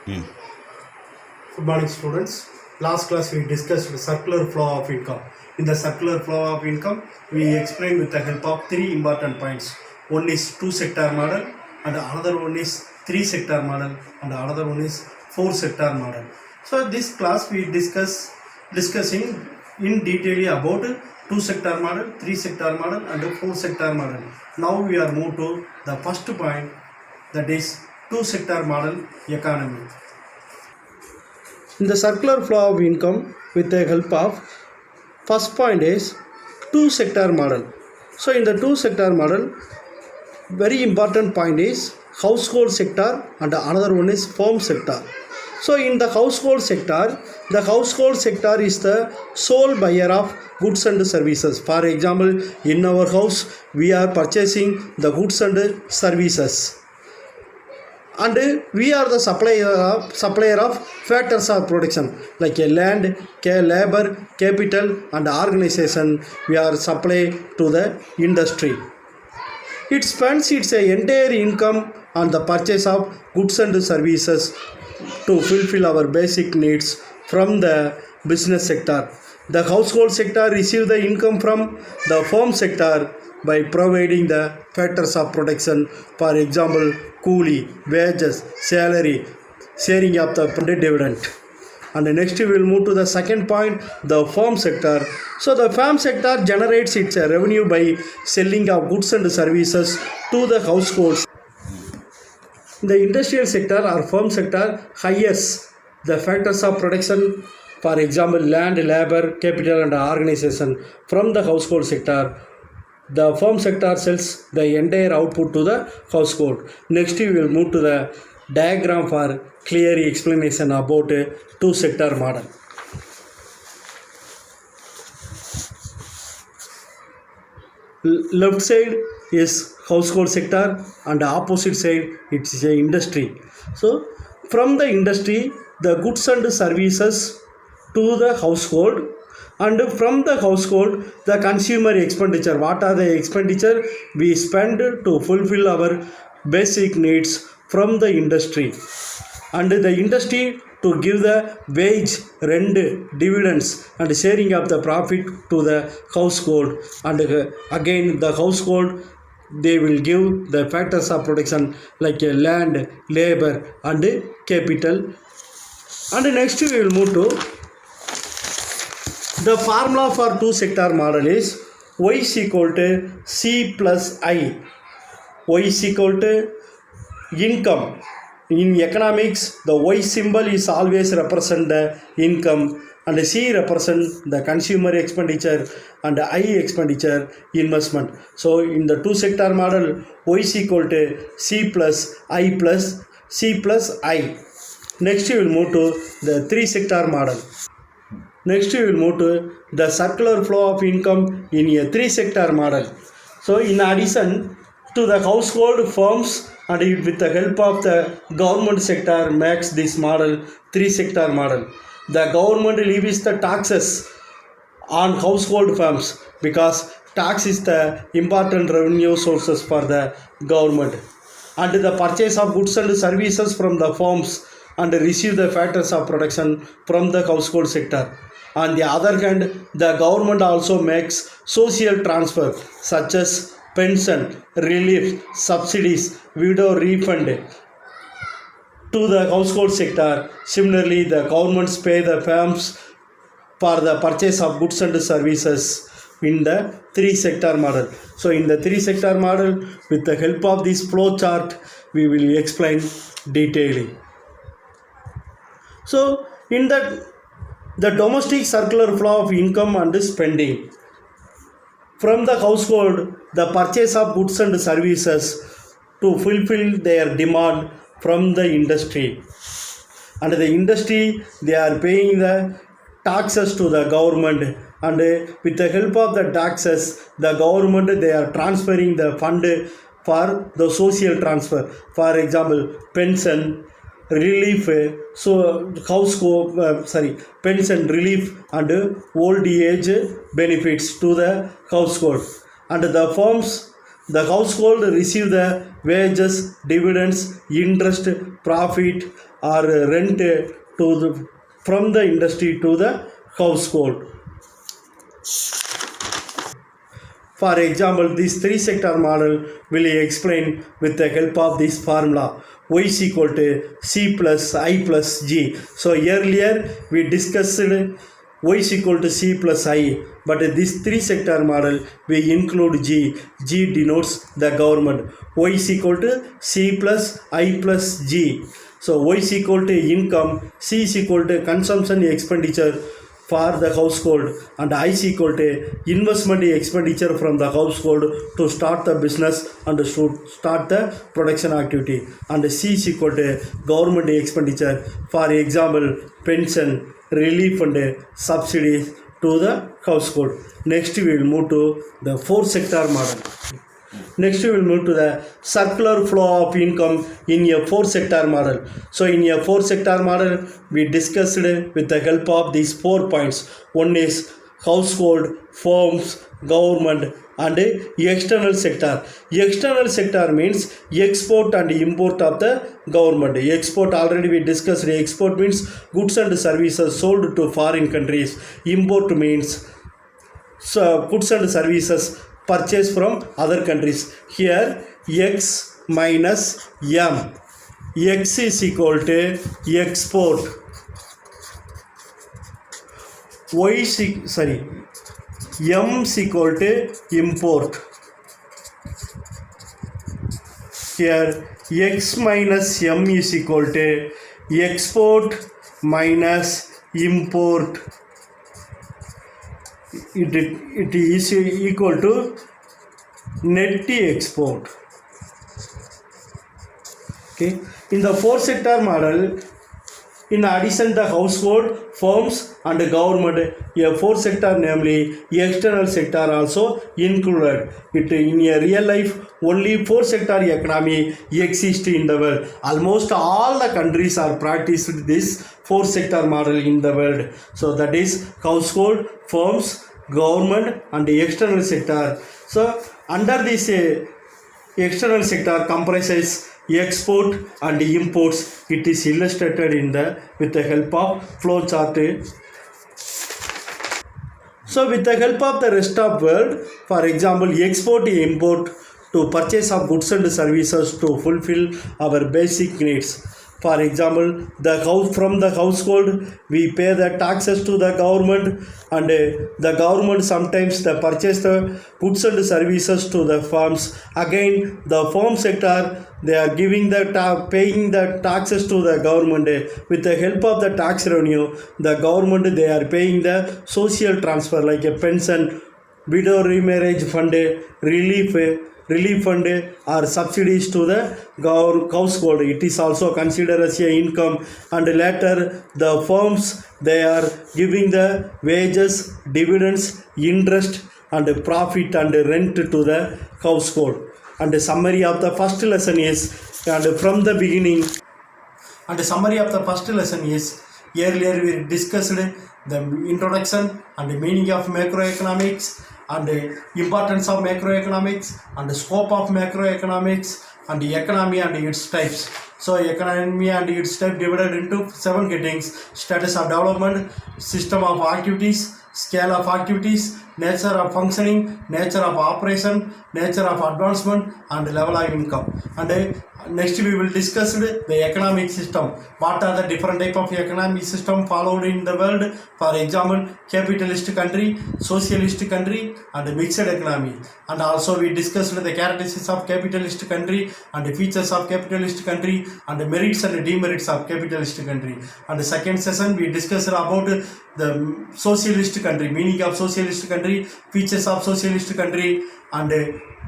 Good morning, students. Last class we discussed the circular flow of income. In the circular flow of income, we explained with the help of three important points. One is two-sector model, and another one is three-sector model, and another one is four-sector model. So this class we discussing in detail about two-sector model, three-sector model, and four-sector model. Now we are moved to the first point, that is two-sector model economy. In the circular flow of income, with the help of first point is two-sector model. So in the two-sector model, very important point is household sector and another one is firm sector. So in the household sector is the sole buyer of goods and services. For example, in our house we are purchasing the goods and services, and we are the supplier of factors of production like a land, labor, capital and organization. We are supply to the industry. It spends its entire income on the purchase of goods and services to fulfill our basic needs from the business sector. The household sector receives the income from the firm sector by providing the factors of production, for example, coolie, wages, salary, sharing of the dividend. And next we will move to the second point, the firm sector. So the firm sector generates its revenue by selling of goods and services to the households. The industrial sector or firm sector hires the factors of production, for example, land, labor, capital and organization from the household sector. The firm sector sells the entire output to the household. Next we will move to the diagram for clear explanation about a two-sector model. Left side is household sector and opposite side it is a industry. So from the industry, the goods and services to the household, and from the household the consumer expenditure. What are the expenditure we spend to fulfill our basic needs from the industry, and the industry to give the wage, rent, dividends and sharing of the profit to the household, and again the household they will give the factors of production like land, labor and capital. And next we will move to the formula for two-sector model is Y is equal to C plus I. Y is equal to income. In economics, the Y symbol is always represent the income, and C represent the consumer expenditure and I expenditure investment. So in the two-sector model, Y is equal to C plus I plus C plus I. Next we will move to the three-sector model. Next we will move to the circular flow of income in a three-sector model. So in addition to the household, firms and with the help of the government sector makes this model three-sector model. The government levies the taxes on household firms because tax is the important revenue sources for the government, and the purchase of goods and services from the firms and receive the factors of production from the household sector. On the other hand, the government also makes social transfer such as pension, relief, subsidies, widow refund to the household sector. Similarly, the governments pay the firms for the purchase of goods and services in the three-sector model. So in the three-sector model, with the help of this flow chart, we will explain detailing. So in the domestic circular flow of income and spending, from the household, the purchase of goods and services to fulfill their demand from the industry, and the industry they are paying the taxes to the government, and with the help of the taxes the government they are transferring the fund for the social transfer, for example pension, relief, pension, relief and old age benefits to the household. And the firms, the household receive the wages, dividends, interest, profit or rent from the industry to the household. For example, this three sector model will explain with the help of this formula y is equal to c plus I plus g. So earlier we discussed y is equal to c plus I, but this three sector model we include g. G denotes the government. Y is equal to c plus I plus g. So y is equal to income, c is equal to consumption expenditure for the household, and I is equal to investment expenditure from the household to start the business and to start the production activity, and C is equal to government expenditure, for example pension, relief and subsidies to the household. Next we will move to the four sector model. Next we will move to the circular flow of income in a four sector model. So in a four sector model we discussed with the help of these 4 points. One is household, firms, government and external sector. External sector means export and import of the government. Export already we discussed. Export means goods and services sold to foreign countries. Import means goods and services purchase from other countries. Here x minus m. X is equal to export. M is equal to import. Here x minus m is equal to export minus import. It is equal to net export. Okay. In the four sector model, in addition the household, firms and government, a four sector namely external sector also included. It in a real life only four sector economy exists in the world. Almost all the countries are practiced this four sector model in the world. So that is household, firms, government and the external sector. So under this external sector comprises export and imports. It is illustrated in the with the help of flow chart. So with the help of the rest of world, for example export, import to purchase of goods and services to fulfill our basic needs. For example, from the household we pay the taxes to the government, and the government sometimes the purchase the goods and services to the firms. Again the firm sector they are giving the paying the taxes to the government. With the help of the tax revenue, the government they are paying the social transfer like a pension, widow remarriage fund, relief fund or subsidies to the household. It is also considered as a income, and later the firms they are giving the wages, dividends, interest and profit and rent to the household. And the summary of the first lesson is, and from the beginning, and the summary of the first lesson is, earlier we discussed the introduction and the meaning of macroeconomics and the importance of macroeconomics and the scope of macroeconomics and the economy and its types. So economy and its type divided into 7 headings: status of development, system of activities, scale of activities, nature of functioning, nature of operation, nature of advancement and level of income. And next we will discuss the economic system. What are the different type of economic system followed in the world? For example, capitalist country, socialist country and mixed economy. And also we discussed the characteristics of capitalist country and the features of capitalist country and the merits and demerits of capitalist country. And the second session we discussed about the socialist country, meaning of socialist country, features of socialist country and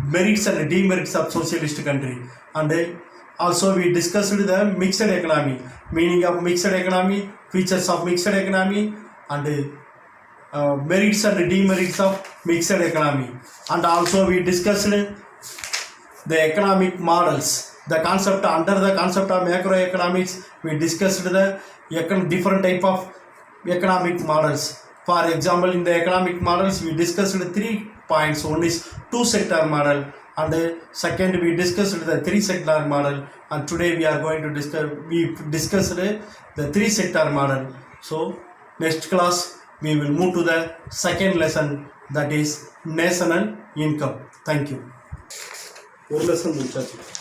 merits and demerits of socialist country. And also we discussed the mixed economy, meaning of mixed economy, features of mixed economy and merits and demerits of mixed economy. And also we discussed the economic models. The concept under the concept of macroeconomics we discussed the different type of economic models. For example, in the economic models we discussed 3 points. One is two sector model, and second we discussed the three sector model, and today we are going to discuss the three sector model. So next class we will move to the second lesson, that is national income. Thank you. ஒரு lesson முடிச்சாச்சு.